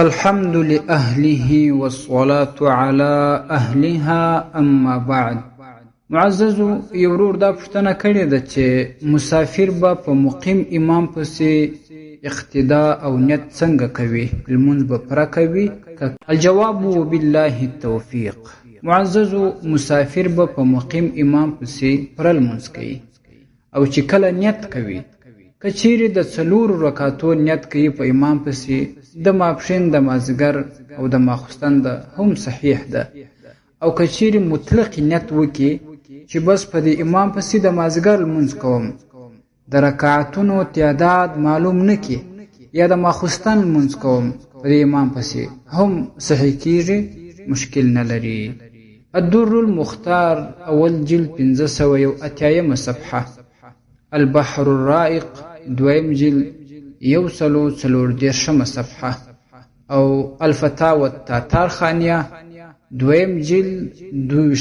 الحمد لأهله والصلاة على أهلها أما بعد. معززو یورور دا پوښتنه کړې ده چې مسافر به په مقیم امام پسې اقتدا او نیت څنګه کوي؟ لمونځ به پوره کوي؟ الجواب بالله التوفیق. معززو مسافر به په مقیم امام پسې پوره لمونځ کوي او چې کله نیت کوي، که چیرې د 4 رکعاتو نیت کوي په امام پسې، د ماپښین، د مازدیګر او د ماخوستن ده هم صحیح ده. او که چیرې مطلق نیت وکړي چې بس په دې امام پسې د مازدیګر لمونځ کوم، د رکعاتونو تعداد معلوم نه کړي، یا د ماخوستن لمونځ کوم په دې امام پسې، هم صحیح کیږي، مشکل نه لري. الدر المختار اول جلد 581 صفحه، البحر الرائق دویم جلد 144 صفحه، او الفتاوى التاتار خانیه دویم جلد 22